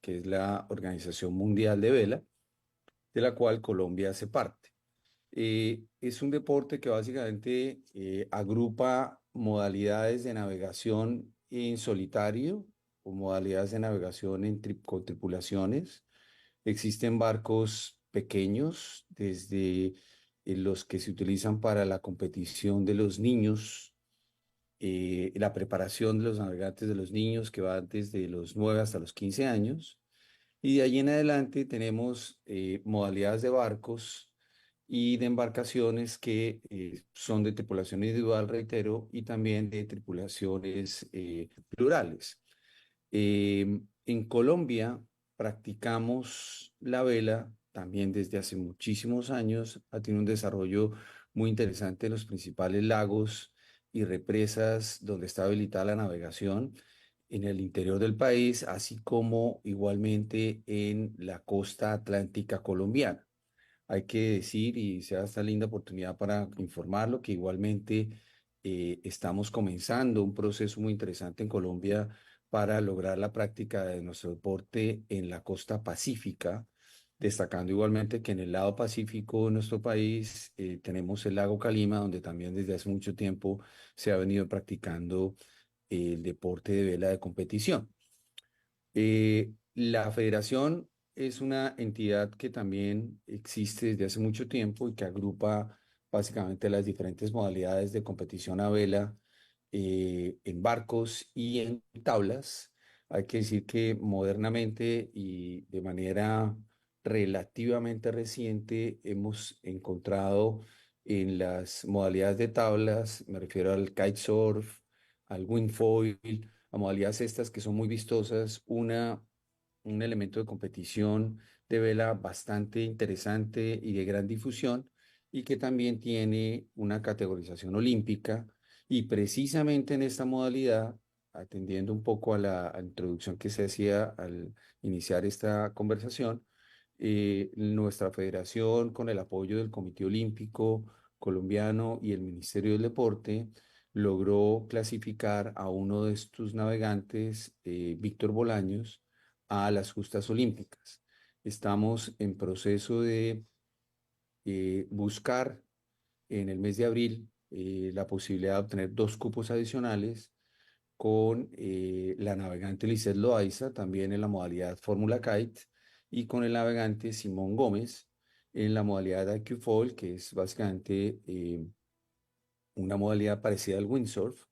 que es la Organización Mundial de Vela, de la cual Colombia hace parte. Es un deporte que básicamente agrupa modalidades de navegación en solitario o modalidades de navegación con tripulaciones. Existen barcos pequeños, desde los que se utilizan para la competición de los niños, la preparación de los navegantes de los niños, que va desde los 9 hasta los 15 años. Y de ahí en adelante tenemos modalidades de barcos y de embarcaciones que son de tripulación individual, reitero, y también de tripulaciones plurales. En Colombia practicamos la vela también desde hace muchísimos años. Ha tenido un desarrollo muy interesante en los principales lagos y represas donde está habilitada la navegación en el interior del país, así como igualmente en la costa atlántica colombiana. Hay que decir, y sea esta linda oportunidad para informarlo, que igualmente estamos comenzando un proceso muy interesante en Colombia para lograr la práctica de nuestro deporte en la costa pacífica, destacando igualmente que en el lado pacífico de nuestro país tenemos el lago Calima, donde también desde hace mucho tiempo se ha venido practicando el deporte de vela de competición. La federación es una entidad que también existe desde hace mucho tiempo y que agrupa básicamente las diferentes modalidades de competición a vela en barcos y en tablas. Hay que decir que modernamente y de manera relativamente reciente hemos encontrado en las modalidades de tablas, me refiero al kitesurf, al wingfoil, a modalidades estas que son muy vistosas, un elemento de competición de vela bastante interesante y de gran difusión y que también tiene una categorización olímpica y precisamente en esta modalidad, atendiendo un poco a la introducción que se hacía al iniciar esta conversación, nuestra federación con el apoyo del Comité Olímpico Colombiano y el Ministerio del Deporte logró clasificar a uno de estos navegantes, Víctor Bolaños, a las justas olímpicas. Estamos en proceso de buscar en el mes de abril la posibilidad de obtener dos cupos adicionales con la navegante Lisset Loaiza, también en la modalidad Fórmula Kite, y con el navegante Simón Gómez en la modalidad IQ Foil, que es básicamente una modalidad parecida al windsurf,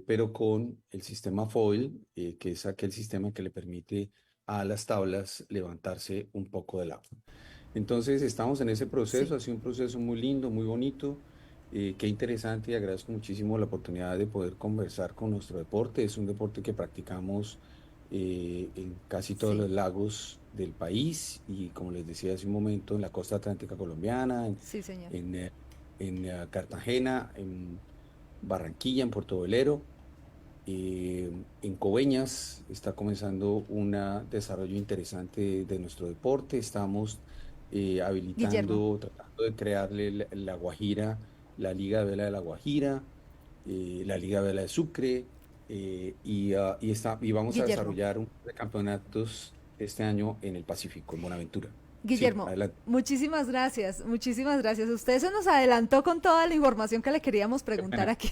pero con el sistema foil, que es aquel sistema que le permite a las tablas levantarse un poco del agua. Entonces, estamos en ese proceso, Sí. ha sido un proceso muy lindo, muy bonito, qué interesante y agradezco muchísimo la oportunidad de poder conversar con nuestro deporte. Es un deporte que practicamos en casi todos Sí, los lagos del país y, como les decía hace un momento, en la costa atlántica colombiana, sí, señor. en Cartagena, en Barranquilla, en Puerto Velero. En Coveñas está comenzando un desarrollo interesante de nuestro deporte. Estamos Guillermo. habilitando, tratando de crearle la Guajira, la Liga de Vela de la Guajira, la Liga de Vela de Sucre, y vamos a Guillermo. desarrollar un par de campeonatos este año en el Pacífico, en Buenaventura. Sí, Guillermo, adelante. muchísimas gracias, muchísimas gracias. Usted se nos adelantó con toda la información que le queríamos Qué preguntar pena. aquí.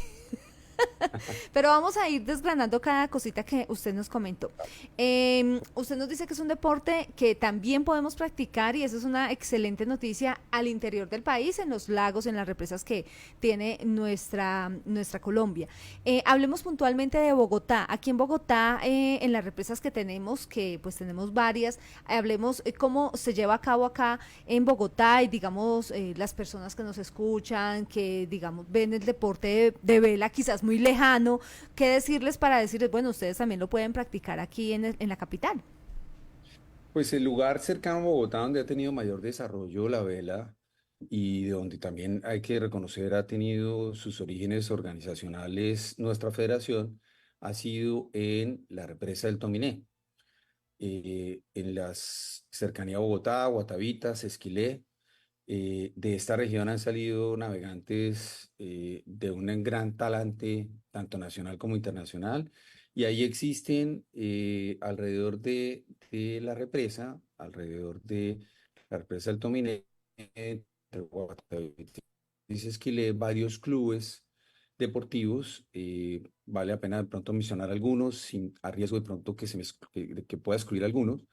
Pero vamos a ir desgranando cada cosita que usted nos comentó. Usted nos dice que es un deporte que también podemos practicar y eso es una excelente noticia al interior del país, en los lagos, en las represas que tiene nuestra Colombia. Hablemos puntualmente de Bogotá. Aquí en Bogotá, en las represas que tenemos, que pues tenemos varias, hablemos cómo se lleva a cabo acá en Bogotá y digamos las personas que nos escuchan, que digamos ven el deporte de vela quizás muy lejano, qué decirles para decirles, bueno, ustedes también lo pueden practicar aquí en la capital. Pues el lugar cercano a Bogotá donde ha tenido mayor desarrollo la vela y de donde también hay que reconocer ha tenido sus orígenes organizacionales nuestra federación ha sido en la represa del Tominé, en las cercanía a Bogotá, Guatavitas, Esquilé. De esta región han salido navegantes de un gran talante, tanto nacional como internacional, Y ahí existen alrededor de la represa, alrededor de la represa del Tominé, entre Guatavita y Sesquilé, varios clubes deportivos. Vale la pena de pronto mencionar algunos, sin, a riesgo de pronto que, que pueda excluir algunos.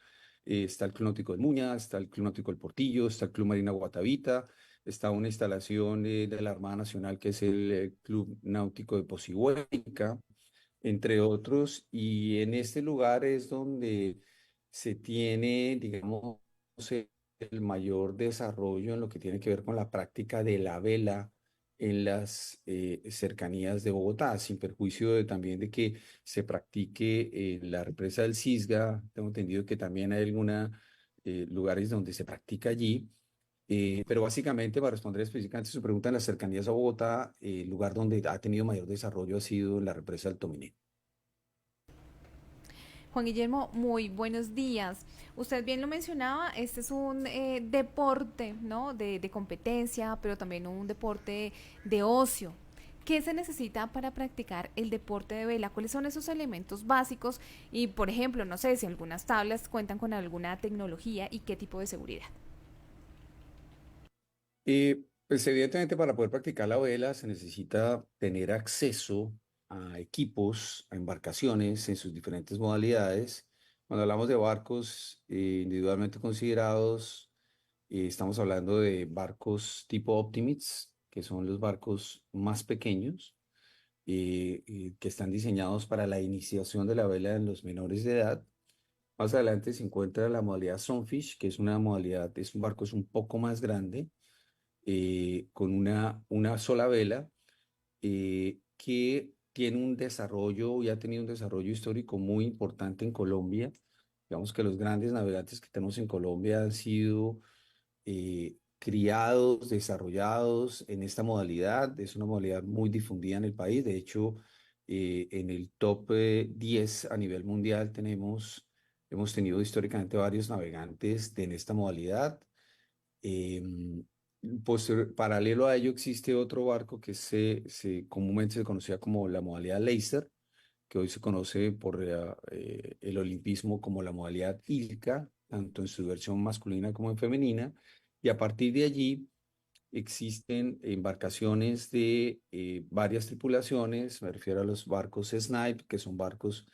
Está el Club Náutico del Muña, está el Club Náutico del Portillo, está el Club Marina Guatavita, está una instalación de la Armada Nacional que es el Club Náutico de Pocihuélica, entre otros, y en este lugar es donde se tiene, digamos, el mayor desarrollo en lo que tiene que ver con la práctica de la vela en las cercanías de Bogotá, sin perjuicio también de que se practique la represa del Cisga. Tengo entendido que también hay algunos lugares donde se practica allí. Pero básicamente, para responder específicamente a su pregunta, en las cercanías a Bogotá, el lugar donde ha tenido mayor desarrollo ha sido la represa del Tominé. Juan Guillermo, muy buenos días. Usted bien lo mencionaba, este es un deporte, ¿no? De competencia, pero también un deporte de ocio. ¿Qué se necesita para practicar el deporte de vela? ¿Cuáles son esos elementos básicos? Y, por ejemplo, no sé si algunas tablas cuentan con alguna tecnología y qué tipo de seguridad. Pues evidentemente para poder practicar la vela se necesita tener acceso a equipos, a embarcaciones en sus diferentes modalidades. Cuando hablamos de barcos individualmente considerados, estamos hablando de barcos tipo Optimists, que son los barcos más pequeños, que están diseñados para la iniciación de la vela en los menores de edad. Más adelante se encuentra la modalidad Sunfish, que es una modalidad, es un barco es un poco más grande, con una sola vela, que tiene un desarrollo y ha tenido un desarrollo histórico muy importante en Colombia. Digamos que los grandes navegantes que tenemos en Colombia han sido criados, desarrollados en esta modalidad. Es una modalidad muy difundida en el país. De hecho, en el top 10 a nivel mundial hemos tenido históricamente varios navegantes en esta modalidad. Em, Paralelo a ello existe otro barco que comúnmente se conocía como la modalidad Laser, que hoy se conoce por el olimpismo como la modalidad Ilka, tanto en su versión masculina como en femenina. Y a partir de allí existen embarcaciones de varias tripulaciones. Me refiero a los barcos Snipe, que son barcos,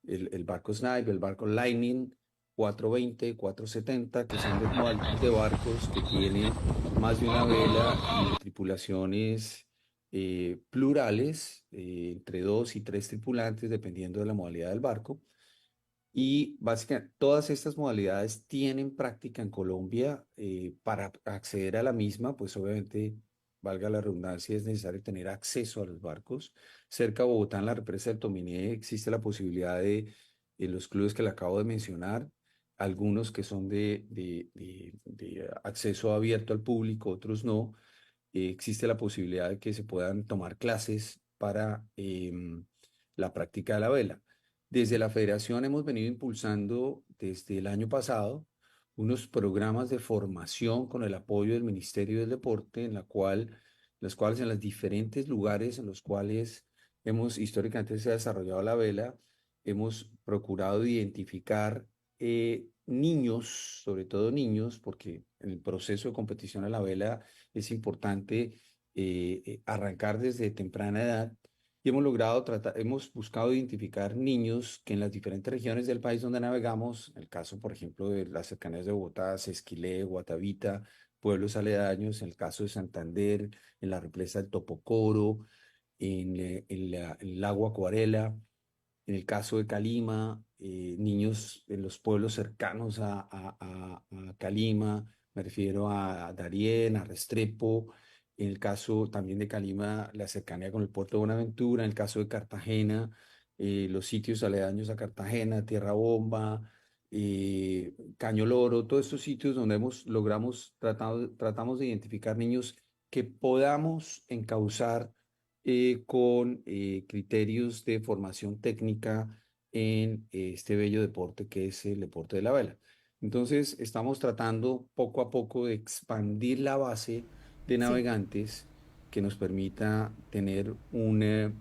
el barco Snipe, el barco Lightning, 420, 470, que son modelos de barcos que tienen más de una vela y tripulaciones plurales, entre dos y tres tripulantes, dependiendo de la modalidad del barco. Y básicamente todas estas modalidades tienen práctica en Colombia. Para acceder a la misma, pues obviamente, valga la redundancia, es necesario tener acceso a los barcos. Cerca de Bogotá, en la represa del Tominé, existe la posibilidad de, en los clubes que le acabo de mencionar, algunos que son de acceso abierto al público, otros no. Existe la posibilidad de que se puedan tomar clases para la práctica de la vela. Desde la federación hemos venido impulsando desde el año pasado unos programas de formación con el apoyo del Ministerio del Deporte, los cuales en los diferentes lugares en los cuales históricamente se ha desarrollado la vela, hemos procurado identificar niños, sobre todo niños, porque en el proceso de competición a la vela es importante arrancar desde temprana edad, y hemos logrado tratar, hemos buscado identificar niños que en las diferentes regiones del país donde navegamos, en el caso, por ejemplo, de las cercanías de Bogotá, Sesquilé, Guatavita, pueblos aledaños, en el caso de Santander, en la represa del Topocoro, en el lago Acuarela, en el caso de Calima, niños en los pueblos cercanos a Calima, me refiero a Darién, a Restrepo. En el caso también de Calima, la cercanía con el puerto de Buenaventura. En el caso de Cartagena, los sitios aledaños a Cartagena, Tierra Bomba, Caño Loro, todos estos sitios donde tratamos de identificar niños que podamos encauzar con criterios de formación técnica en este bello deporte que es el deporte de la vela. Entonces, estamos tratando poco a poco de expandir la base de Sí. navegantes que nos permita tener una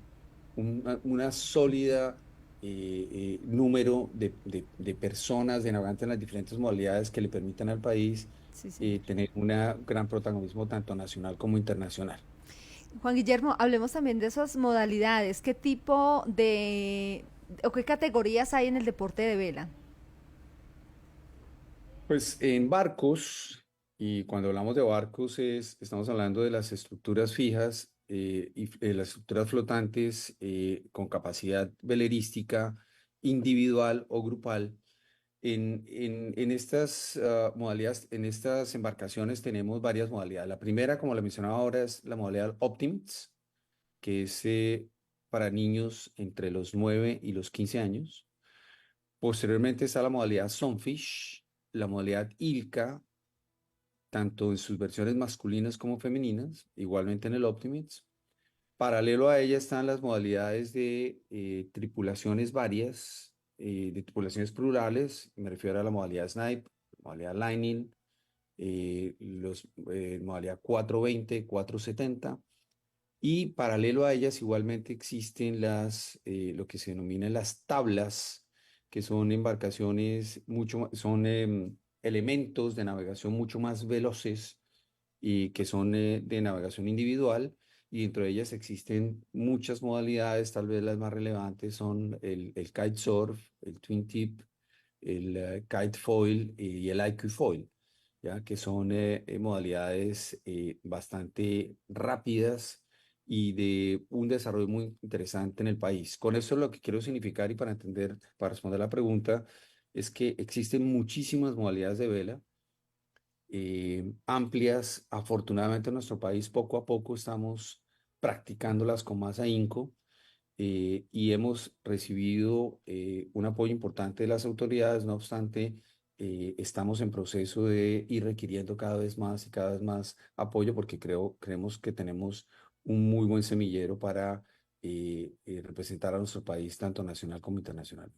sólida número de personas, de navegantes en las diferentes modalidades que le permitan al país Sí, sí. tener un gran protagonismo tanto nacional como internacional. Juan Guillermo, hablemos también de esas modalidades. ¿Qué tipo de o qué categorías hay en el deporte de vela? Pues en barcos, y cuando hablamos de barcos estamos hablando de las estructuras fijas las estructuras flotantes con capacidad velerística individual o grupal. En estas modalidades, en estas embarcaciones tenemos varias modalidades. La primera, como la mencionaba ahora, es la modalidad Optimists, que es para niños entre los 9 y los 15 años. Posteriormente está la modalidad Sunfish, la modalidad Ilka, tanto en sus versiones masculinas como femeninas, igualmente en el Optimists. Paralelo a ella están las modalidades de tripulaciones varias, de tripulaciones plurales, me refiero a la modalidad Snipe, modalidad Lightning, modalidad 420, 470, y paralelo a ellas igualmente existen lo que se denominan las tablas, que son embarcaciones son elementos de navegación mucho más veloces y que son de navegación individual. Y dentro de ellas existen muchas modalidades, tal vez las más relevantes son el kitesurf, el twin tip, el kite foil y el IQ foil, ¿ya? Que son modalidades bastante rápidas y de un desarrollo muy interesante en el país. Con esto lo que quiero significar y para entender, para responder la pregunta, es que existen muchísimas modalidades de vela amplias. Afortunadamente en nuestro país poco a poco estamos practicándolas con más ahínco y hemos recibido un apoyo importante de las autoridades. No obstante, estamos en proceso de ir requiriendo cada vez más y cada vez más apoyo porque creemos que tenemos un muy buen semillero para representar a nuestro país tanto nacional como internacional.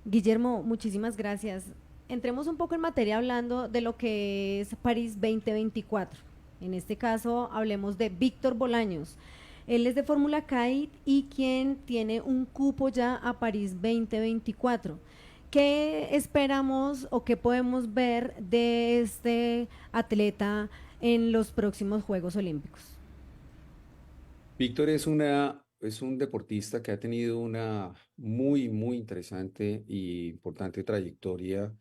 Guillermo, muchísimas gracias. Entremos un poco en materia hablando de lo que es París 2024. En este caso, hablemos de Víctor Bolaños. Él es de Fórmula Kite y quien tiene un cupo ya a París 2024. ¿Qué esperamos o qué podemos ver de este atleta en los próximos Juegos Olímpicos? Víctor es un deportista que ha tenido una muy interesante y importante trayectoria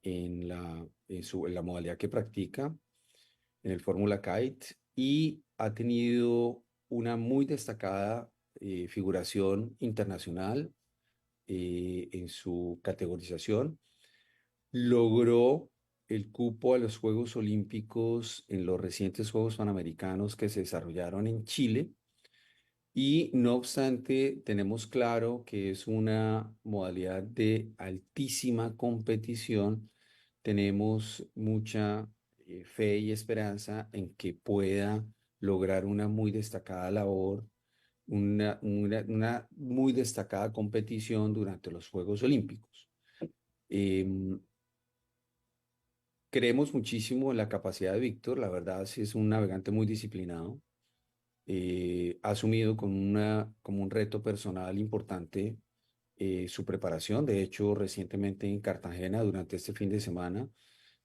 en la modalidad que practica, en el Fórmula Kite, y ha tenido una muy destacada figuración internacional en su categorización. Logró el cupo a los Juegos Olímpicos en los recientes Juegos Panamericanos que se desarrollaron en Chile y no obstante, tenemos claro que es una modalidad de altísima competición. Tenemos mucha fe y esperanza en que pueda lograr una muy destacada labor, una muy destacada competición durante los Juegos Olímpicos. Em, Creemos muchísimo en la capacidad de Víctor. La verdad, sí es un navegante muy disciplinado, ha asumido como un reto personal importante su preparación. De hecho, recientemente en Cartagena, durante este fin de semana,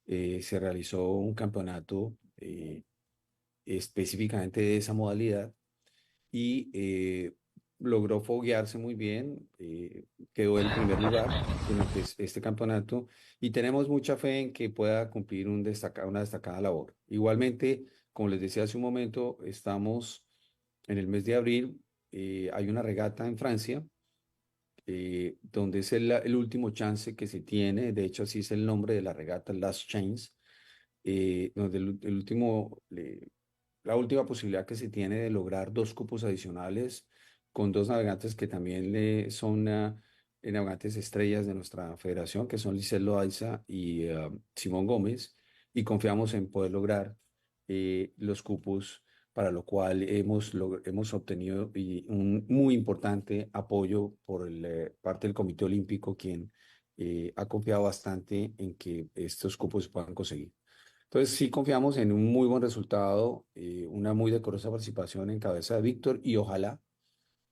se realizó un campeonato específicamente de esa modalidad y logró foguearse muy bien, quedó el primer lugar durante este campeonato y tenemos mucha fe en que pueda cumplir una destacada labor. Igualmente, como les decía hace un momento, estamos en el mes de abril, hay una regata en Francia, donde es el último chance que se tiene, de hecho así es el nombre de la regata, Last Chance, donde la última posibilidad que se tiene de lograr dos cupos adicionales con dos navegantes que también son navegantes estrellas de nuestra federación, que son Lisset Loaiza y Simón Gómez, y confiamos en poder lograr los cupos, para lo cual hemos obtenido un muy importante apoyo por parte del Comité Olímpico, quien ha confiado bastante en que estos cupos se puedan conseguir. Entonces sí confiamos en un muy buen resultado, una muy decorosa participación en cabeza de Víctor y ojalá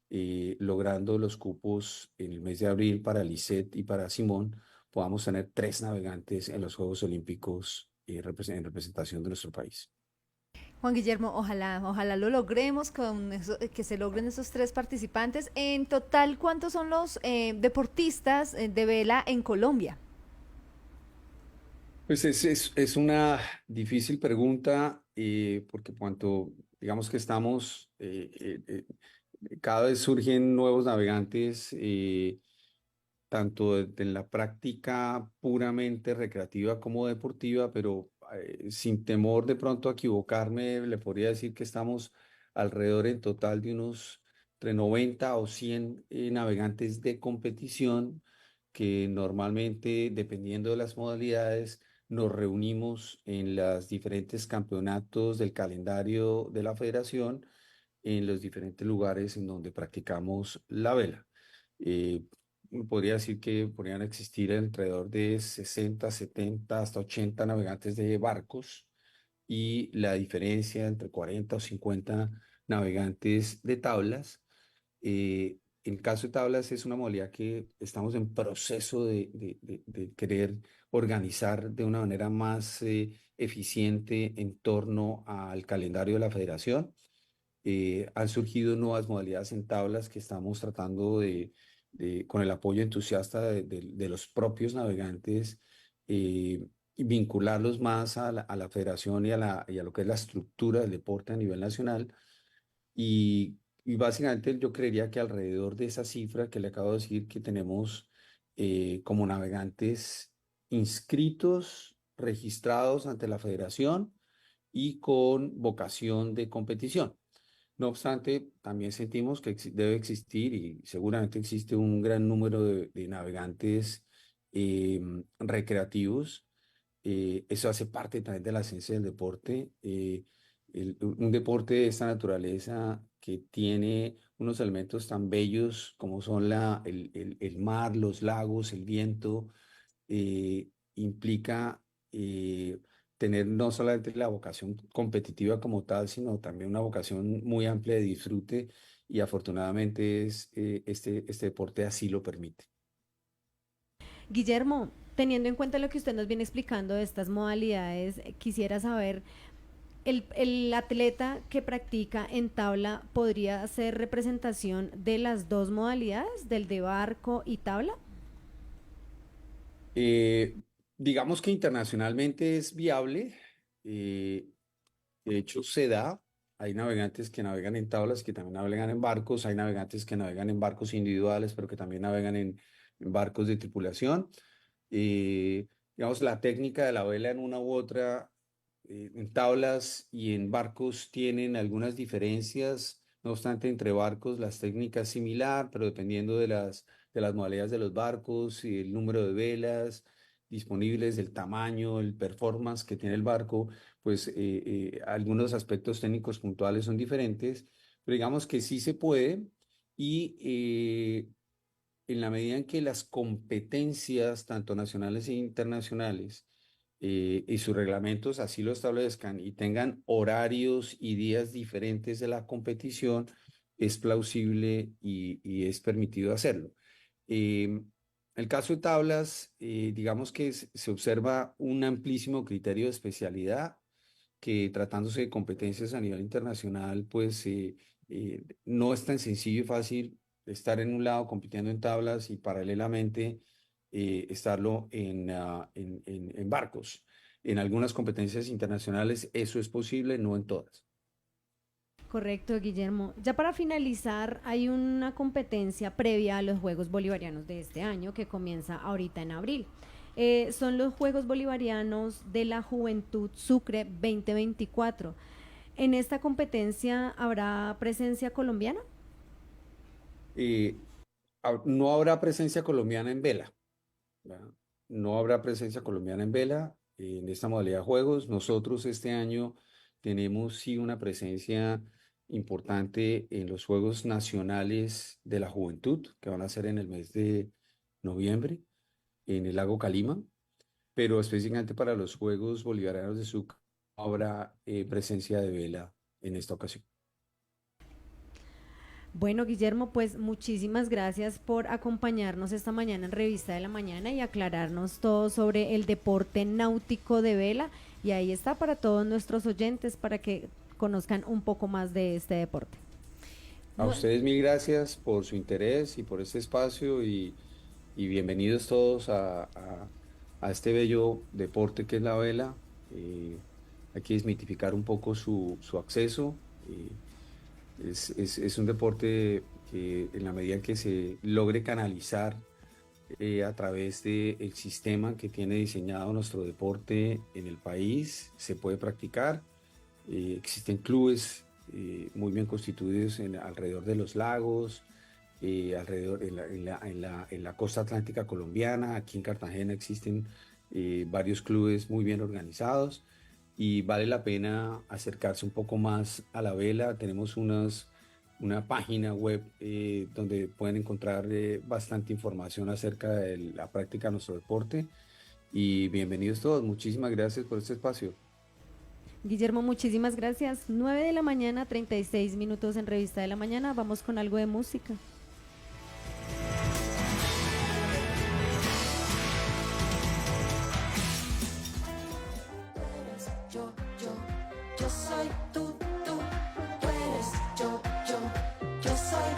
logrando los cupos en el mes de abril para Lisette y para Simón, podamos tener 3 navegantes en los Juegos Olímpicos en representación de nuestro país. Juan Guillermo, ojalá lo logremos con que se logren esos 3 participantes. En total, ¿cuántos son los deportistas de vela en Colombia? Pues es una difícil pregunta porque cuanto, digamos que estamos, cada vez surgen nuevos navegantes, tanto en la práctica puramente recreativa como deportiva, pero sin temor de pronto a equivocarme, le podría decir que estamos alrededor en total de unos entre 90 o 100 navegantes de competición que normalmente, dependiendo de las modalidades, nos reunimos en los diferentes campeonatos del calendario de la federación, en los diferentes lugares en donde practicamos la vela. Eh, Uno podría decir que podrían existir alrededor de 60, 70, hasta 80 navegantes de barcos y la diferencia entre 40 o 50 navegantes de tablas. En el caso de tablas es una modalidad que estamos en proceso de querer organizar de una manera más eficiente en torno al calendario de la federación. Han surgido nuevas modalidades en tablas que estamos tratando con el apoyo entusiasta de los propios navegantes, y vincularlos más a la federación y a lo que es la estructura del deporte a nivel nacional. Y básicamente yo creería que alrededor de esa cifra que le acabo de decir que tenemos como navegantes inscritos, registrados ante la federación y con vocación de competición. No obstante, también sentimos que debe existir y seguramente existe un gran número de navegantes recreativos. Eso hace parte también de la esencia del deporte. Un deporte de esta naturaleza que tiene unos elementos tan bellos como son el mar, los lagos, el viento, implica tener no solamente la vocación competitiva como tal, sino también una vocación muy amplia de disfrute y afortunadamente este deporte así lo permite. Guillermo, teniendo en cuenta lo que usted nos viene explicando de estas modalidades, quisiera saber, el atleta que practica en tabla podría hacer representación de las dos modalidades, del de barco y tabla. Eh, digamos que internacionalmente es viable, eh, de hecho se da. Hay navegantes que navegan en tablas, que también navegan en barcos, hay navegantes que navegan en barcos individuales, pero que también navegan en barcos de tripulación. Eh, digamos, la técnica de la vela en una u otra, en tablas y en barcos tienen algunas diferencias. No obstante, entre barcos las técnicas similar, pero dependiendo de las modalidades de los barcos y el número de velas disponibles, el tamaño, el performance que tiene el barco, pues algunos aspectos técnicos puntuales son diferentes, pero digamos que sí se puede. Y en la medida en que las competencias, tanto nacionales e internacionales, y sus reglamentos así lo establezcan y tengan horarios y días diferentes de la competición, es plausible y es permitido hacerlo. El caso de tablas, digamos que se observa un amplísimo criterio de especialidad que tratándose de competencias a nivel internacional, pues no es tan sencillo y fácil estar en un lado compitiendo en tablas y paralelamente estarlo en barcos. En algunas competencias internacionales eso es posible, no en todas. Correcto, Guillermo. Ya para finalizar, hay una competencia previa a los Juegos Bolivarianos de este año que comienza ahorita en abril. Son los Juegos Bolivarianos de la Juventud Sucre 2024. ¿En esta competencia habrá presencia colombiana? Eh, no habrá presencia colombiana en vela, ¿verdad? No habrá presencia colombiana en vela en esta modalidad de juegos. Nosotros este año tenemos sí una presencia importante en los Juegos Nacionales de la Juventud, que van a ser en el mes de noviembre en el lago Calima, pero específicamente para los Juegos Bolivarianos de Sucre no habrá presencia de vela en esta ocasión. Bueno, Guillermo, pues muchísimas gracias por acompañarnos esta mañana en Revista de la Mañana y aclararnos todo sobre el deporte náutico de vela. Y ahí está para todos nuestros oyentes para que conozcan un poco más de este deporte. A Nu- ustedes mil gracias por su interés y por este espacio y bienvenidos todos a este bello deporte que es la vela. Hay que desmitificar un poco su acceso. Es un deporte que en la medida en que se logre canalizar a través del sistema que tiene diseñado nuestro deporte en el país, se puede practicar. Existen clubes muy bien constituidos alrededor de los lagos, alrededor en la costa atlántica colombiana. Aquí en Cartagena existen varios clubes muy bien organizados y vale la pena acercarse un poco más a la vela. Tenemos una página web donde pueden encontrar bastante información acerca de la práctica de nuestro deporte. Y bienvenidos todos. Muchísimas gracias por este espacio. Guillermo, muchísimas gracias. 9 de la mañana, 36 minutos en Revista de la Mañana. Vamos con algo de música. Yo, yo soy tú, tú eres yo, yo soy